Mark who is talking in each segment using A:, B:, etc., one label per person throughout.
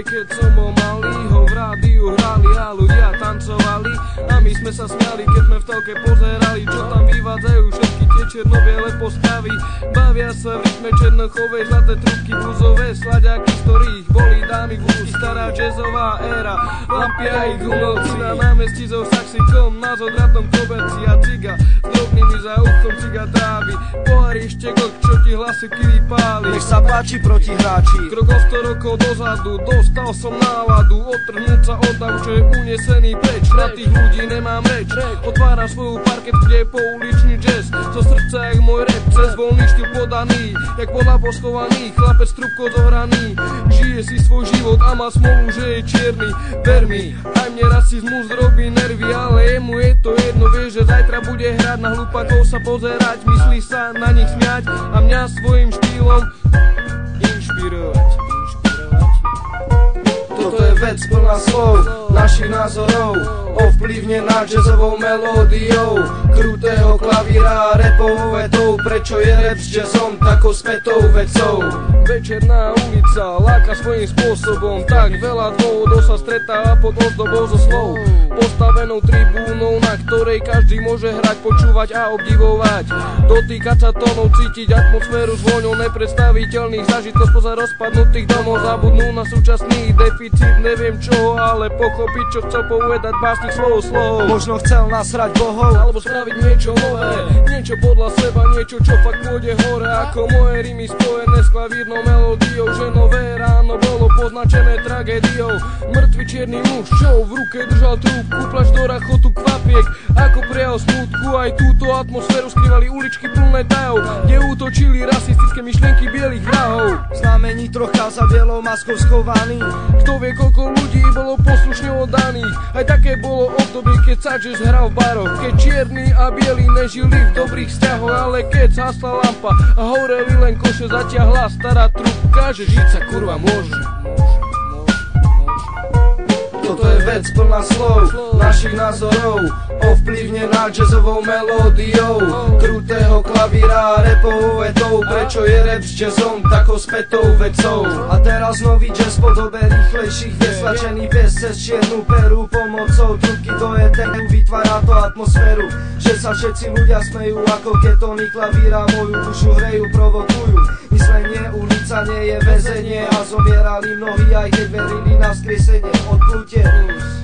A: keď som bol malý, ho v rádiu hrali a ľudia tancovali. A my sme sa smiali, keď sme v telke pozerali, čo tam vyvádzajú všetky tie černo-biele postavy. Bavia sa v rytme černochové, zlaté trubky, buzové slaďaky, z ktorých boli dámy v úst. Stará jazzová éra, lampy a ich umelci na námestí so saxikom, na zodratom koberci a ciga s drobnými za uchom ciga trávy. Pohári štekok, čo ti hlasiky vypáli.
B: Nech sa páči proti hráči.
A: Krok o 100 rokov dozadu, dostal som náladu odtrhnúť sa od davu, čo je unesený preč. Na tých ľudí nemám reč, otváram svoju parket, kde je pouličný jazz. Zo srdca jak môj rap, cez voľný štýl podaný, jak podľa poschovaný, chlapec s trubkou zohraný. Žije si svoj život a má smolu, že je čierny. Ver mi, aj mne rasizmus robí nervy, ale jemu je to jedno, vie, že zajtra bude hrať, na hlupakov sa pozerať, myslí sa na nich smiať a mňa svojim štýlom inšpirovať.
B: Toto je vec plná slov, našich názorov, ovplyvnená jazzovou melódiou, krutého klavíra a repovou vetou. Prečo je rap s jazzom takou spätou vecou?
A: Večerná ulica láka svojím spôsobom, tak veľa dôvodov sa stretáva pod ozdobou zo slov. Postavenou tribúnou, na ktorej každý môže hrať, počúvať a obdivovať. Dotýkať sa tónov, cítiť atmosféru s vôňou nepredstaviteľných zážitkov spoza rozpadnutých domov. Zabudnú na súčasný deficit, neviem čo, ale pochopiť, čo chcel povedať básnik svojou slovou.
B: Možno chcel nasrať bohov,
A: alebo spraviť niečo nové, niečo podľa seba, niečo čo fakt pôjde hore. Ako moje rymy spojené s klavírnou melódiou, že nové ráno bolo poznačené tragédiou. Mŕtvy čierny muž, čo v ruke držal trúbku, plač do rachotu kvapiek, ako prejav smútku. Aj túto atmosféru skrývali uličky plné tajov, kde útočili rasistické myšlienky bielých vrahov.
B: Znamení trocha za bielou maskou schovaný.
A: Kto vie, koľko ľudí bolo poslušne oddaných. Aj také bolo obdobie, keď sa jazz hral v baroch, keď čierni a bieli nežili v dobrých vzťahoch. Ale keď zhasla lampa a horeli len koše, zatiahla stará trúbka, že žiť sa kurva môže.
B: Toto je vec plná slov, našich názorov, ovplyvnená jazzovou melódiou, krutého klavíra a repovou vetou. Prečo je rap s jazzom takou spätou vecou? A teraz nový jazz v podobe rýchlejších vyslačený pes cez čiernu peru. Pomocou trubky do eteru vytvára to atmosféru, že sa všetci ľudia smejú, ako ketóny klavíra moju dušu hrejú, provokujú. Myslenie ulica nie je väzenie a zomierali mnohí, aj keď verili na vzkriesenie. Odplutie,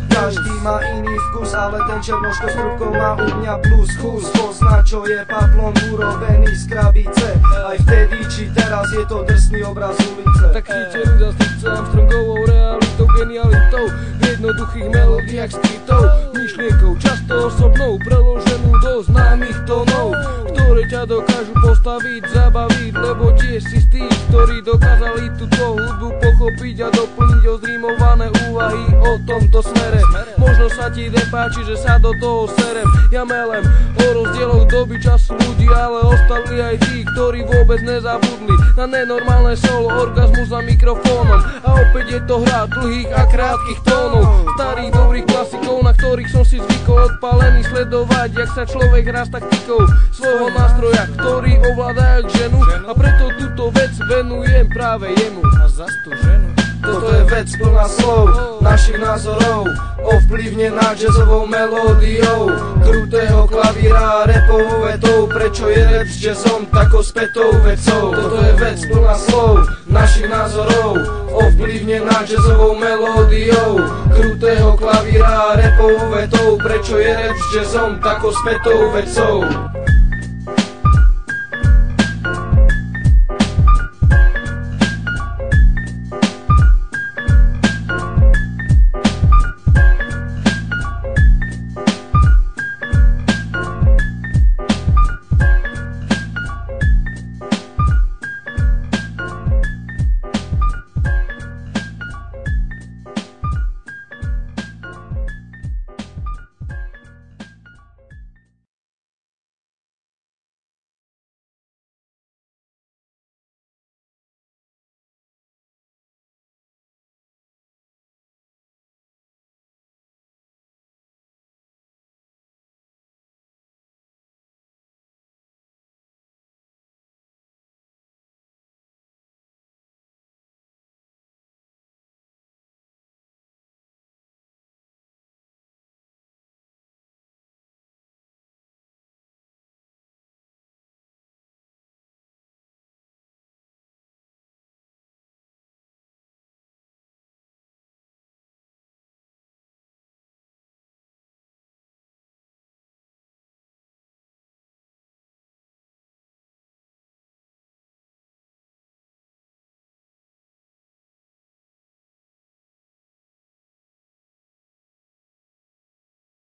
B: každý má iný vkus, ale ten černoško s trubkou má u mňa plus. Chus pozná, čo je paplon urobený z krabice. Aj vtedy, či teraz je to drsný obraz ulice.
A: Tak chyťte ľudia s týmce Armstrongovou realitou, genialitou, v jednoduchých melódiách skrytou myšlienkou, často osobnou, preloženú do známych tónov, ktoré ťa dokážu postaviť, zabaviť, lebo tiež si z tých, ktorí dokázali túto hudbu pochopiť a doplniť ozrímované úvahy o tomto smere. Možno sa ti nepáči, že sa do toho serem, ja melem o rozdieloch doby, času ľudí, ale ostali aj tí, ktorí vôbec nezabudli na nenormálne solo, orgazmus za mikrofónom. A opäť je to hra dlhých a krátkych tónov, starých dobrých klasikov, na ktorých som si zvykol odpálený sledovať, jak sa človek hrá s taktikou svojho nástroja, ktorý ovláda jak ženu, a preto túto vec venujem práve jemu. A zas tú ženu.
B: Toto je vec plná slov, našich názorov, ovplyvnená jazzovou melódiou, krutého klavíra a repovou vetou. Prečo je rap s jazzom takou spätou vecou? Toto je vec plná slov, našich názorov, ovplyvnená jazzovou melódiou, krutého klavíra a repovou vetou. Prečo je rap s jazzom takou spätou vecou?